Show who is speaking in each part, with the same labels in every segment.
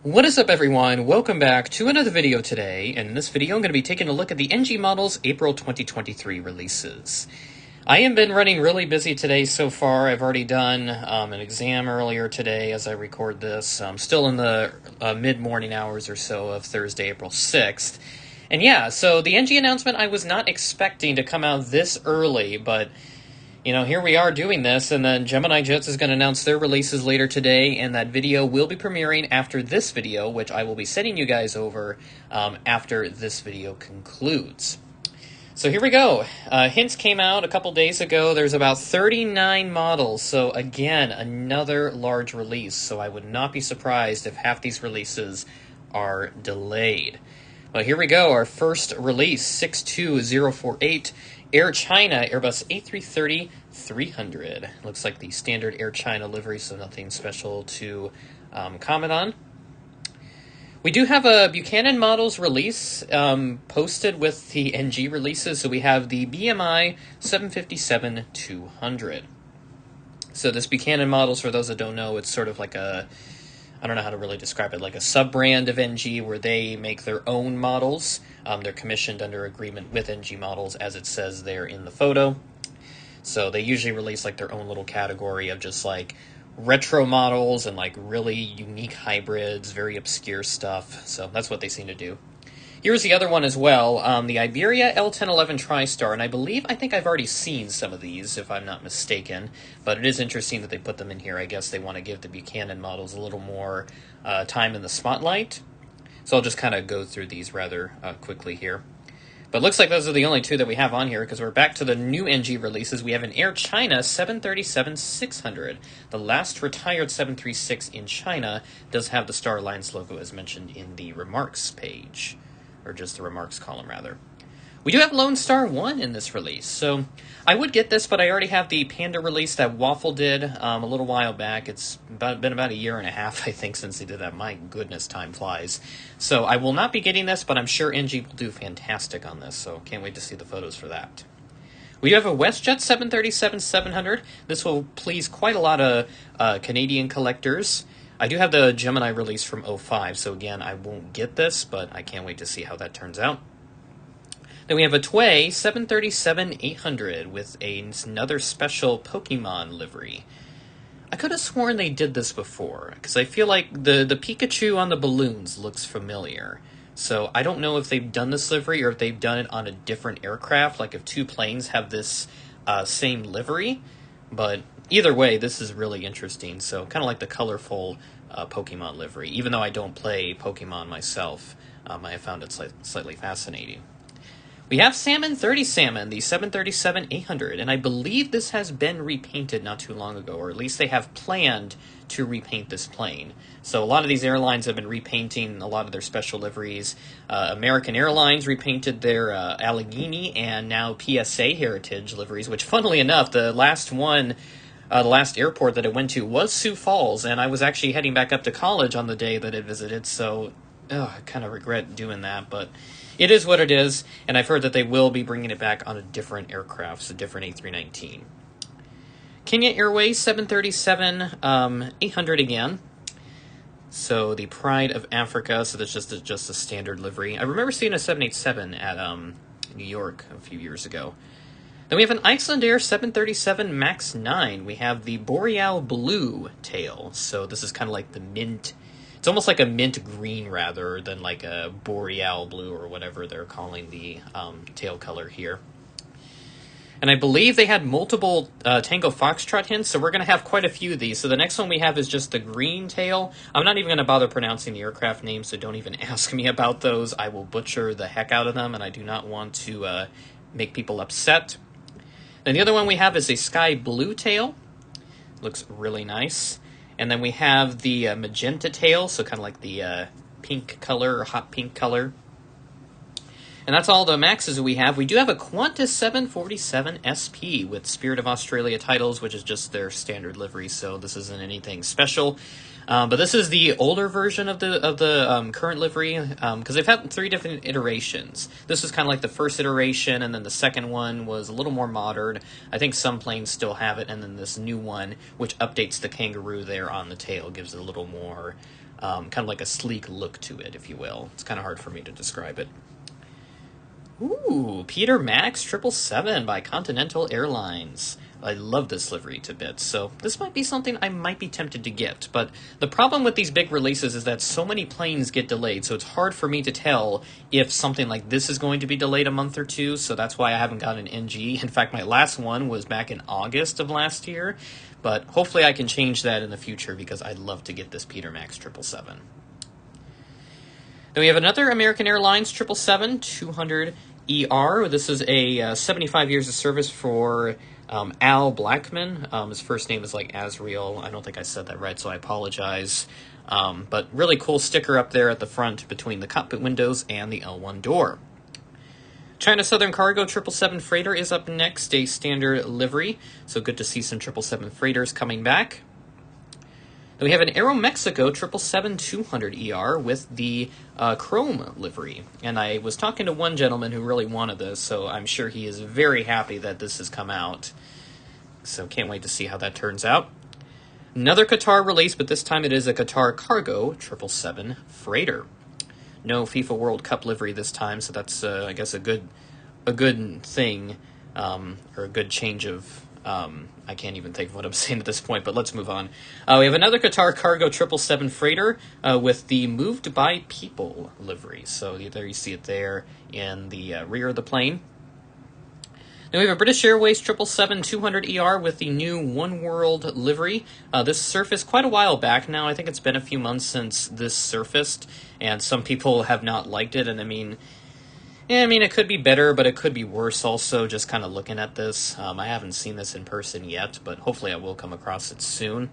Speaker 1: What is up, everyone? Welcome back to another video today. And in this video, I'm going to be taking a look at the NG Models April 2023 releases. I have been running really busy today so far. I've already done an exam earlier today as I record this. I'm still in the mid-morning hours or so of Thursday, April 6th. And yeah, so the NG announcement I was not expecting to come out this early, but you know, here we are doing this, and then Gemini Jets is going to announce their releases later today, and that video will be premiering after this video, which I will be sending you guys over after this video concludes. So here we go. Hints came out a couple days ago. There's about 39 models, so again, another large release, so I would not be surprised if half these releases are delayed. Well, here we go. Our first release, 62048, Air China Airbus A330-300. Looks like the standard Air China livery, so nothing special to comment on. We do have a Buchanan Models release posted with the NG releases. So we have the BMI 757-200. So this Buchanan Models, for those that don't know, it's sort of like a, I don't know how to really describe it, like a sub-brand of NG where they make their own models. They're commissioned under agreement with NG Models, as it says there in the photo. So they usually release like their own little category of just like retro models and like really unique hybrids, very obscure stuff. So that's what they seem to do. Here's the other one as well, the Iberia L1011 TriStar, and I think I've already seen some of these, if I'm not mistaken, but it is interesting that they put them in here. I guess they want to give the Buchanan models a little more time in the spotlight. So I'll just kind of go through these rather quickly here. But it looks like those are the only two that we have on here, because we're back to the new NG releases. We have an Air China 737-600. The last retired 736 in China does have the Star Alliance logo as mentioned in the remarks page. Or just the remarks column, rather. We do have Lone Star 1 in this release, so I would get this, but I already have the Panda release that Waffle did a little while back. It's been about a year and a half, I think, since they did that. My goodness, time flies. So I will not be getting this, but I'm sure NG will do fantastic on this, so can't wait to see the photos for that. We have a WestJet 737-700. This will please quite a lot of Canadian collectors. I do have the Gemini release from 05, so again, I won't get this, but I can't wait to see how that turns out. Then we have a Tway 737-800 with another special Pokemon livery. I could have sworn they did this before, because I feel like the Pikachu on the balloons looks familiar. So I don't know if they've done this livery or if they've done it on a different aircraft, like if two planes have this same livery, but either way, this is really interesting. So kind of like the colorful Pokemon livery. Even though I don't play Pokemon myself, I have found it slightly fascinating. We have Salmon 30 Salmon, the 737-800, and I believe this has been repainted not too long ago, or at least they have planned to repaint this plane. So a lot of these airlines have been repainting a lot of their special liveries. American Airlines repainted their Allegheny and now PSA Heritage liveries, which funnily enough, the last one, the last airport that it went to was Sioux Falls, and I was actually heading back up to college on the day that it visited, so I kind of regret doing that, but it is what it is, and I've heard that they will be bringing it back on a different aircraft, so different A319. Kenya Airways 737-800 again. So the Pride of Africa, so that's just a standard livery. I remember seeing a 787 at New York a few years ago. Then we have an Iceland Air 737 MAX 9. We have the Boreal Blue tail, so this is kind of like the mint. It's almost like a mint green rather than like a boreal blue or whatever they're calling the tail color here. And I believe they had multiple Tango Foxtrot hints, so we're going to have quite a few of these. So the next one we have is just the green tail. I'm not even going to bother pronouncing the aircraft names, so don't even ask me about those. I will butcher the heck out of them, and I do not want to make people upset. Then the other one we have is a sky blue tail. Looks really nice. And then we have the magenta tail, so kind of like the pink color, or hot pink color. And that's all the Maxes we have. We do have a Qantas 747 SP with Spirit of Australia titles, which is just their standard livery, so this isn't anything special. But this is the older version of the current livery, because they've had 3 different iterations. This is kind of like the first iteration, and then the second one was a little more modern. I think some planes still have it, and then this new one, which updates the kangaroo there on the tail, gives it a little more kind of like a sleek look to it, if you will. It's kind of hard for me to describe it. Ooh, Peter Max 777 by Continental Airlines. I love this livery to bits, so this might be something I might be tempted to get. But the problem with these big releases is that so many planes get delayed, so it's hard for me to tell if something like this is going to be delayed a month or two, so that's why I haven't gotten an NG. In fact, my last one was back in August of last year, but hopefully I can change that in the future because I'd love to get this Peter Max 777. Then we have another American Airlines 777-200 ER. This is a 75 years of service for Al Blackman. His first name is like Azriel. I don't think I said that right, so I apologize. But really cool sticker up there at the front between the cockpit windows and the L1 door. China Southern Cargo 777 Freighter is up next, a standard livery. So good to see some 777 freighters coming back. Then we have an Aeromexico 777-200 ER with the chrome livery. And I was talking to one gentleman who really wanted this, so I'm sure he is very happy that this has come out. So can't wait to see how that turns out. Another Qatar release, but this time it is a Qatar Cargo 777 Freighter. No FIFA World Cup livery this time, so that's, I guess, a good thing, or a good change of... I can't even think of what I'm saying at this point, but let's move on. We have another Qatar Cargo 777 Freighter with the Moved by People livery. So there you see it there in the rear of the plane. Then we have a British Airways 777-200 ER with the new One World livery. This surfaced quite a while back now. I think it's been a few months since this surfaced, and some people have not liked it. And I mean, it could be better, but it could be worse also, just kind of looking at this. I haven't seen this in person yet, but hopefully I will come across it soon.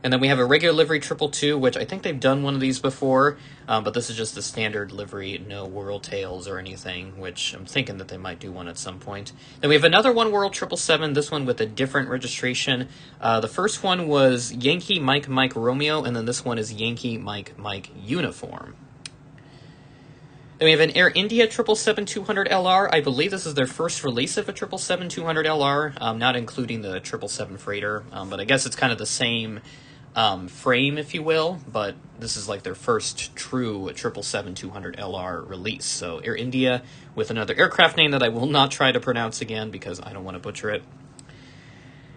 Speaker 1: And then we have a regular livery 222, which I think they've done one of these before, but this is just the standard livery, no World Tails or anything, which I'm thinking that they might do one at some point. Then we have another One World 777, this one with a different registration. The first one was Yankee Mike Mike Romeo, and then this one is Yankee Mike Mike Uniform. Then we have an Air India 777-200LR. I believe this is their first release of a 777-200LR, not including the 777 Freighter, but I guess it's kind of the same frame, if you will, but this is like their first true 777-200LR release. So Air India with another aircraft name that I will not try to pronounce again because I don't want to butcher it.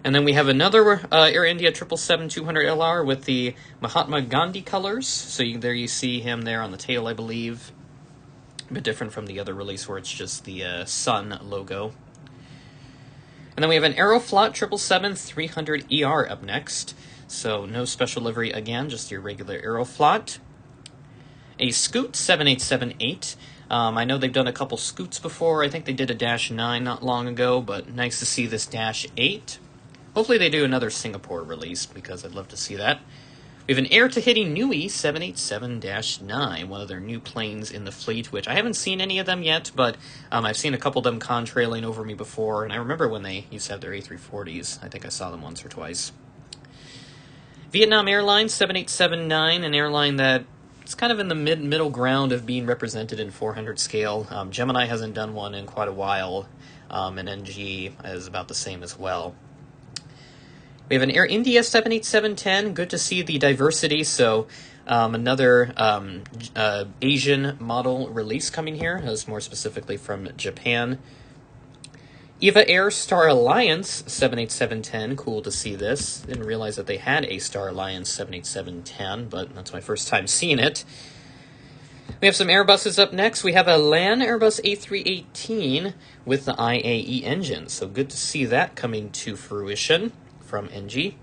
Speaker 1: And then we have another Air India 777-200LR with the Mahatma Gandhi colors. So there you see him there on the tail, I believe. A bit different from the other release where it's just the sun logo. And then we have an Aeroflot 777-300ER up next. So no special livery again, just your regular Aeroflot. A Scoot 7878. I know they've done a couple Scoots before. I think they did a Dash 9 not long ago, but nice to see this Dash 8. Hopefully they do another Singapore release, because I'd love to see that. We have an Air Tahiti Nui 787-9, one of their new planes in the fleet, which I haven't seen any of them yet, but I've seen a couple of them contrailing over me before, and I remember when they used to have their A340s. I think I saw them once or twice. Vietnam Airlines 787-9, an airline that it's kind of in the middle ground of being represented in 400 scale. Gemini hasn't done one in quite a while, and NG is about the same as well. We have an Air India 787-10. Good to see the diversity. So another Asian model release coming here. That's more specifically from Japan. EVA Air Star Alliance 787-10. Cool to see this. Didn't realize that they had a Star Alliance 787-10, but that's my first time seeing it. We have some Airbuses up next. We have a LAN Airbus A318 with the IAE engine. So good to see that coming to fruition from NG.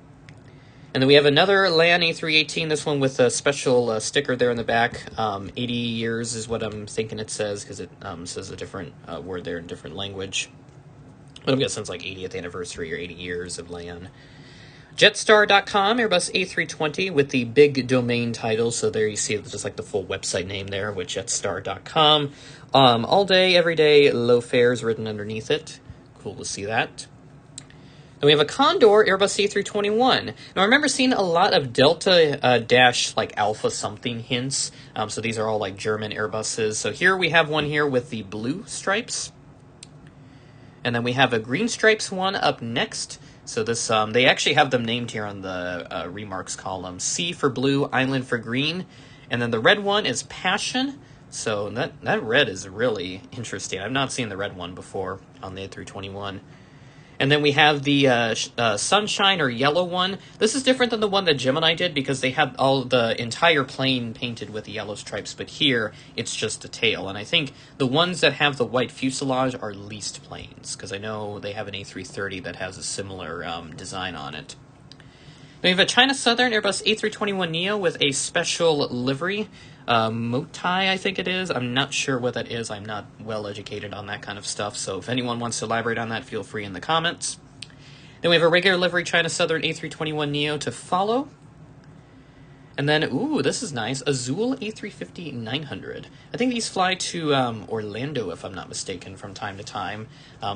Speaker 1: And then we have another LAN A318, this one with a special sticker there in the back. 80 years is what I'm thinking it says, because it says a different word there in different language. But I'm guessing it's like 80th anniversary or 80 years of LAN. Jetstar.com, Airbus A320 with the big domain title. So there you see just like the full website name there with Jetstar.com. All day, every day, low fares written underneath it. Cool to see that. And we have a Condor Airbus A321. Now, I remember seeing a lot of Delta dash like Alpha something hints. So these are all like German Airbuses. So here we have one here with the blue stripes. And then we have a green stripes one up next. So this, they actually have them named here on the remarks column. Sea for blue, island for green, and then the red one is passion. So that red is really interesting. I've not seen the red one before on the A321. And then we have the sunshine or yellow one. This is different than the one that Gemini did because they had all the entire plane painted with the yellow stripes, but here it's just a tail. And I think the ones that have the white fuselage are leased planes, because I know they have an A330 that has a similar design on it. We have a China Southern Airbus A321neo with a special livery. Motai, I think it is. I'm not sure what that is. I'm not well educated on that kind of stuff, so if anyone wants to elaborate on that, feel free in the comments. Then we have a regular livery China Southern A321neo to follow. And then, ooh, this is nice, Azul A350-900. I think these fly to Orlando, if I'm not mistaken, from time to time.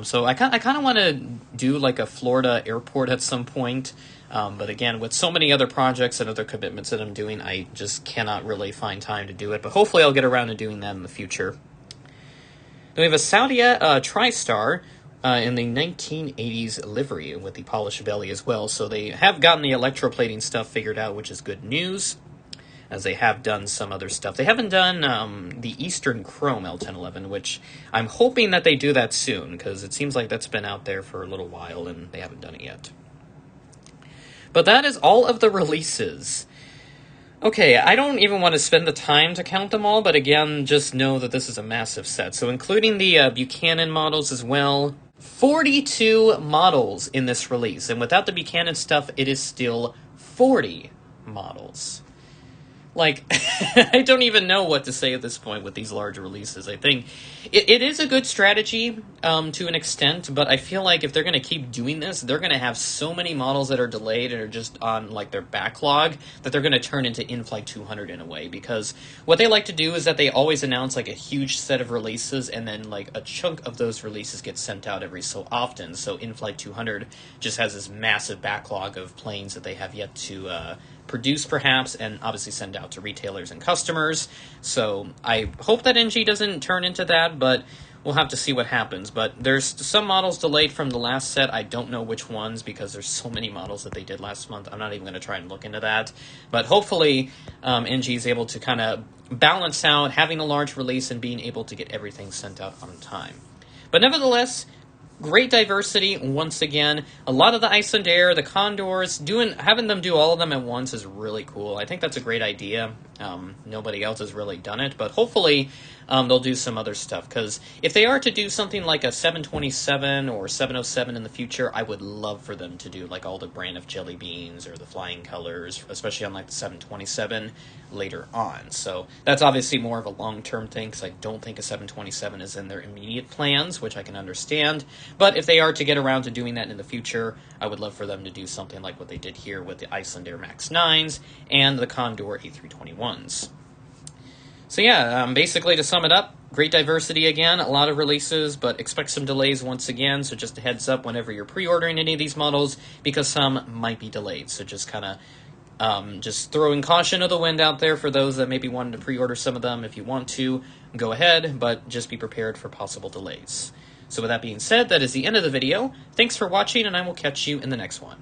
Speaker 1: So I kind of want to do like a Florida airport at some point. But again, with so many other projects and other commitments that I'm doing, I just cannot really find time to do it. But hopefully I'll get around to doing that in the future. Then we have a Saudia TriStar in the 1980s livery with the polished belly as well. So they have gotten the electroplating stuff figured out, which is good news, as they have done some other stuff. They haven't done the Eastern Chrome L1011, which I'm hoping that they do that soon, because it seems like that's been out there for a little while and they haven't done it yet. But that is all of the releases. Okay, I don't even want to spend the time to count them all, but again, just know that this is a massive set. So including the Buchanan models as well, 42 models in this release. And without the Buchanan stuff, it is still 40 models. Like, I don't even know what to say at this point with these large releases. I think it is a good strategy to an extent, but I feel like if they're going to keep doing this, they're going to have so many models that are delayed and are just on like their backlog that they're going to turn into in-flight 200 in a way. Because what they like to do is that they always announce like a huge set of releases, and then like a chunk of those releases get sent out every so often. So in-flight 200 just has this massive backlog of planes that they have yet to produce perhaps, and obviously send out to retailers and customers. So I hope that NG doesn't turn into that, but we'll have to see what happens. But there's some models delayed from the last set. I don't know which ones because there's so many models that they did last month. I'm not even going to try and look into that. But hopefully NG is able to kind of balance out having a large release and being able to get everything sent out on time. But nevertheless, great diversity once again. A lot of the Icelandair, the Condors, having them do all of them at once is really cool. I think that's a great idea. Nobody else has really done it, but hopefully they'll do some other stuff. Because if they are to do something like a 727 or 707 in the future, I would love for them to do like all the brand of jelly beans or the flying colors, especially on like the 727 later on. So that's obviously more of a long-term thing, because I don't think a 727 is in their immediate plans, which I can understand. But if they are to get around to doing that in the future, I would love for them to do something like what they did here with the Icelandair MAX 9s and the Condor A321s. So yeah, basically to sum it up, great diversity again, a lot of releases, but expect some delays once again, so just a heads up whenever you're pre-ordering any of these models, because some might be delayed. So just kind of just throwing caution to the wind out there for those that maybe wanted to pre-order some of them. If you want to, go ahead, but just be prepared for possible delays. So with that being said, that is the end of the video. Thanks for watching, and I will catch you in the next one.